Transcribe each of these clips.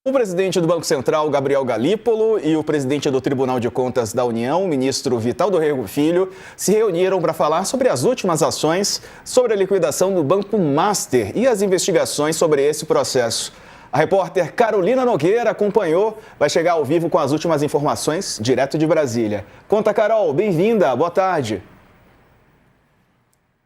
O presidente do Banco Central, Gabriel Galípolo, e o presidente do Tribunal de Contas da União, o ministro Vital do Rego Filho, se reuniram para falar sobre as últimas ações sobre a liquidação do Banco Master e as investigações sobre esse processo. A repórter Carolina Nogueira acompanhou, vai chegar ao vivo com as últimas informações, direto de Brasília. Conta, Carol, bem-vinda, boa tarde.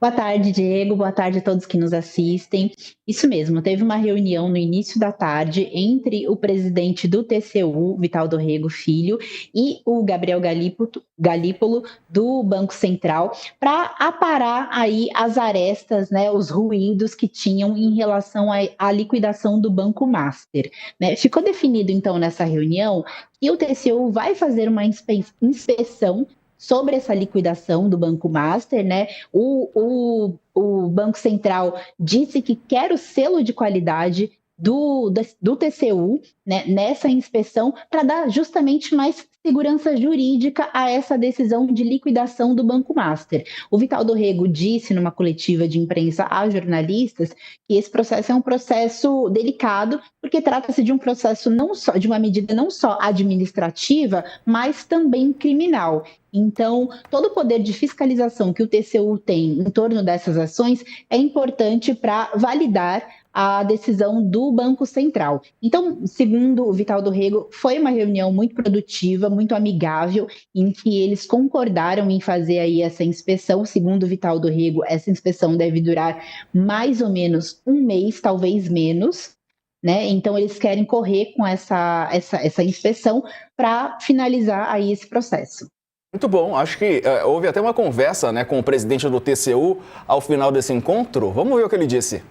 Boa tarde, Diego. Boa tarde a todos que nos assistem. Isso mesmo, teve uma reunião no início da tarde entre o presidente do TCU, Vital do Rego Filho, e o Gabriel Galípolo, do Banco Central, para aparar aí as arestas, né, os ruídos que tinham em relação à liquidação do Banco Master, né? Ficou definido, então, nessa reunião, que o TCU vai fazer uma inspeção sobre essa liquidação do Banco Master, né? O Banco Central disse que quer o selo de qualidade do TCU, né, nessa inspeção, para dar justamente mais segurança jurídica a essa decisão de liquidação do Banco Master. O Vital do Rego disse numa coletiva de imprensa a jornalistas que esse processo é um processo delicado, porque trata-se de um processo não só, de uma medida não só administrativa, mas também criminal. Então, todo o poder de fiscalização que o TCU tem em torno dessas ações é importante para validar a decisão do Banco Central. Então, segundo o Vital do Rego, foi uma reunião muito produtiva, muito amigável, em que eles concordaram em fazer aí essa inspeção. Segundo o Vital do Rego, essa inspeção deve durar mais ou menos um mês, talvez menos, né? Então, eles querem correr com essa inspeção para finalizar aí esse processo. Muito bom, acho que houve até uma conversa, né, com o presidente do TCU ao final desse encontro. Vamos ver o que ele disse.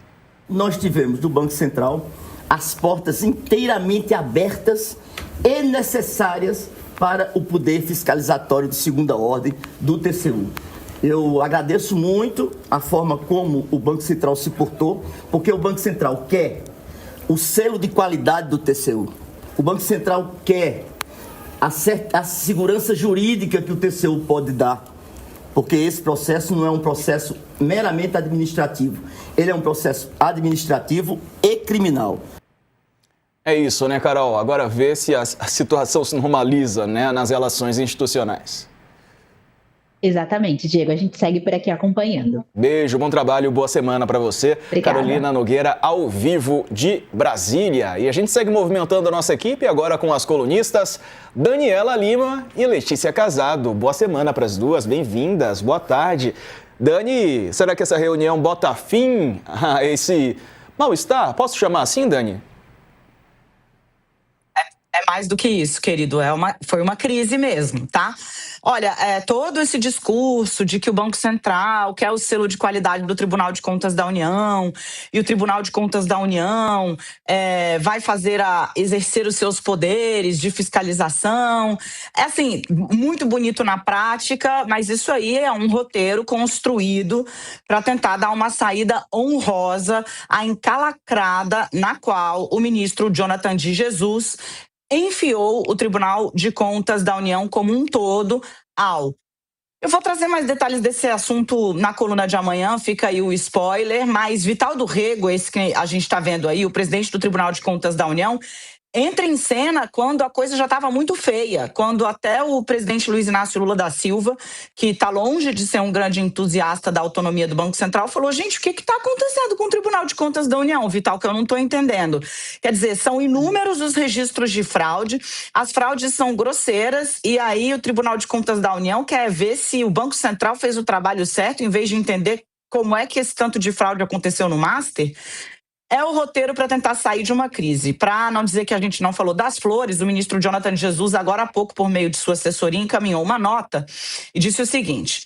Nós tivemos do Banco Central as portas inteiramente abertas e necessárias para o poder fiscalizatório de segunda ordem do TCU. Eu agradeço muito a forma como o Banco Central se portou, porque o Banco Central quer o selo de qualidade do TCU. O Banco Central quer a segurança jurídica que o TCU pode dar, porque esse processo não é um processo meramente administrativo, ele é um processo administrativo e criminal. É isso, né, Carol? Agora ver se a situação se normaliza, né, nas relações institucionais. Exatamente, Diego. A gente segue por aqui acompanhando. Beijo, bom trabalho, boa semana para você. Obrigada. Carolina Nogueira, ao vivo de Brasília. E a gente segue movimentando a nossa equipe agora com as colunistas Daniela Lima e Letícia Casado. Boa semana para as duas, bem-vindas, boa tarde. Dani, será que essa reunião bota fim a esse mal-estar? Posso chamar assim, Dani? É mais do que isso, querido. Foi uma crise mesmo, tá? Olha, todo esse discurso de que o Banco Central quer o selo de qualidade do Tribunal de Contas da União e o Tribunal de Contas da União vai exercer os seus poderes de fiscalização. É assim, muito bonito na prática, mas isso aí é um roteiro construído para tentar dar uma saída honrosa à encalacrada na qual o ministro Jonathan de Jesus enfiou o Tribunal de Contas da União como um todo ao... Eu vou trazer mais detalhes desse assunto na coluna de amanhã, fica aí o spoiler, mas Vital do Rego, esse que a gente está vendo aí, o presidente do Tribunal de Contas da União, entra em cena quando a coisa já estava muito feia, quando até o presidente Luiz Inácio Lula da Silva, que está longe de ser um grande entusiasta da autonomia do Banco Central, falou, gente, o que está acontecendo com o Tribunal de Contas da União, Vital, que eu não estou entendendo. Quer dizer, são inúmeros os registros de fraude, as fraudes são grosseiras, e aí o Tribunal de Contas da União quer ver se o Banco Central fez o trabalho certo, em vez de entender como é que esse tanto de fraude aconteceu no Master. É o roteiro para tentar sair de uma crise. Para não dizer que a gente não falou das flores, o ministro Jonathan de Jesus, agora há pouco, por meio de sua assessoria, encaminhou uma nota e disse o seguinte...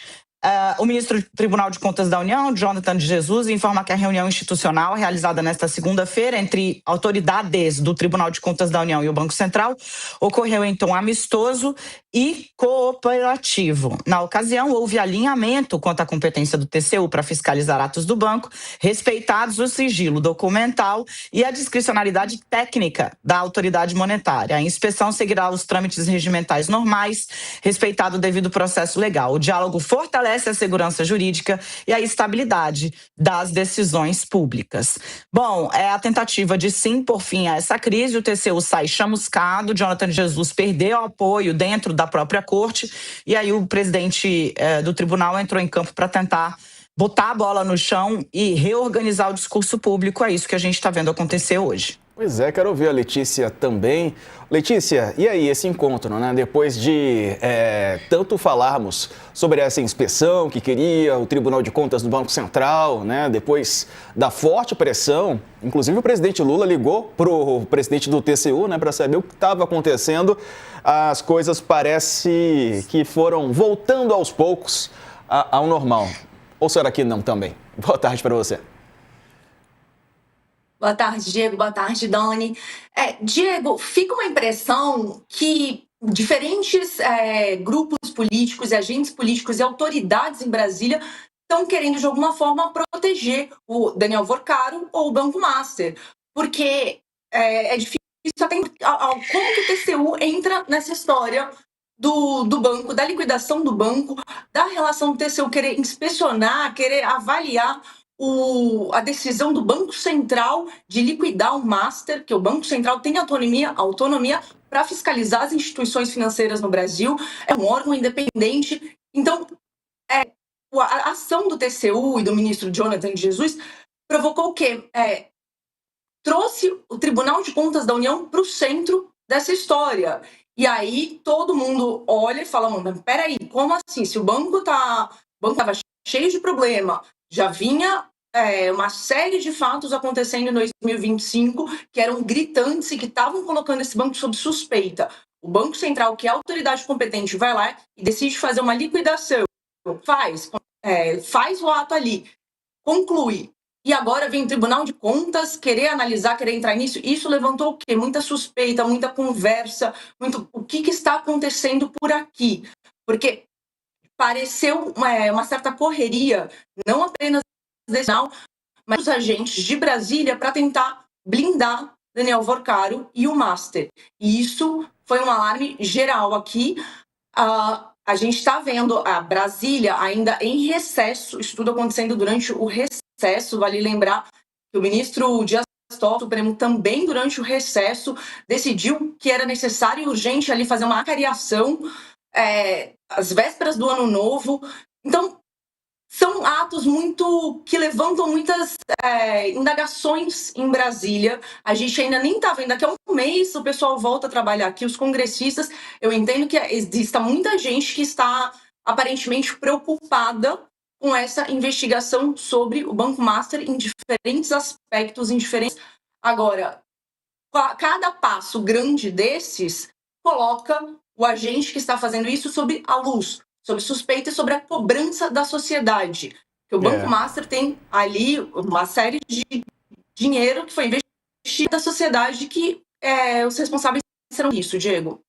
O ministro do Tribunal de Contas da União, Jonathan de Jesus, informa que a reunião institucional realizada nesta segunda-feira entre autoridades do Tribunal de Contas da União e o Banco Central ocorreu em tom amistoso e cooperativo. Na ocasião, houve alinhamento quanto à competência do TCU para fiscalizar atos do banco, respeitados o sigilo documental e a discricionalidade técnica da autoridade monetária. A inspeção seguirá os trâmites regimentais normais, respeitado o devido processo legal. O diálogo fortalece a segurança jurídica e a estabilidade das decisões públicas. Bom, é a tentativa de sim pôr fim a essa crise. O TCU sai chamuscado, Jonathan Jesus perdeu apoio dentro da própria corte e aí o presidente do tribunal entrou em campo para tentar botar a bola no chão e reorganizar o discurso público. É isso que a gente está vendo acontecer hoje. Pois é, quero ouvir a Letícia também. Letícia, e aí esse encontro, né? Depois de tanto falarmos sobre essa inspeção que queria o Tribunal de Contas do Banco Central, né? Depois da forte pressão, inclusive o presidente Lula ligou para o presidente do TCU, né? Para saber o que estava acontecendo. As coisas parece que foram voltando aos poucos ao normal. Ou será que não também? Boa tarde para você. Boa tarde, Diego. Boa tarde, Dani. Diego, fica uma impressão que diferentes grupos políticos, agentes políticos e autoridades em Brasília estão querendo, de alguma forma, proteger o Daniel Vorcaro ou o Banco Master. Porque é difícil até como que o TCU entra nessa história do banco, da liquidação do banco, da relação do TCU querer inspecionar, querer avaliar a decisão do Banco Central de liquidar o Master, que o Banco Central tem autonomia para fiscalizar as instituições financeiras no Brasil, é um órgão independente. Então, a ação do TCU e do ministro Jonathan Jesus provocou o quê? Trouxe o Tribunal de Contas da União para o centro dessa história. E aí todo mundo olha e fala, mas peraí, como assim? Se o banco estava cheio de problema, já vinha uma série de fatos acontecendo em 2025 que eram gritantes e que estavam colocando esse banco sob suspeita. O Banco Central, que é a autoridade competente, vai lá e decide fazer uma liquidação. Faz o ato ali, conclui. E agora vem o Tribunal de Contas querer analisar, querer entrar nisso. Isso levantou o quê? Muita suspeita, muita conversa, o que está acontecendo por aqui. Porque pareceu uma certa correria, não apenas desse sinal, mas dos agentes de Brasília para tentar blindar Daniel Vorcaro e o Master. E isso foi um alarme geral aqui. A gente está vendo a Brasília ainda em recesso, isso tudo acontecendo durante o recesso. Vale lembrar que o ministro Dias Toffoli, do Supremo, também durante o recesso decidiu que era necessário e urgente ali fazer uma acariação às vésperas do Ano Novo. Então, são atos que levantam muitas indagações em Brasília. A gente ainda nem está vendo. Daqui a um mês o pessoal volta a trabalhar aqui, os congressistas. Eu entendo que exista muita gente que está aparentemente preocupada com essa investigação sobre o Banco Master em diferentes aspectos, Agora, cada passo grande desses coloca o agente que está fazendo isso sob a luz, sob suspeita e sobre a cobrança da sociedade. Porque o Banco Master tem ali uma série de dinheiro que foi investido da sociedade que os responsáveis serão isso, Diego.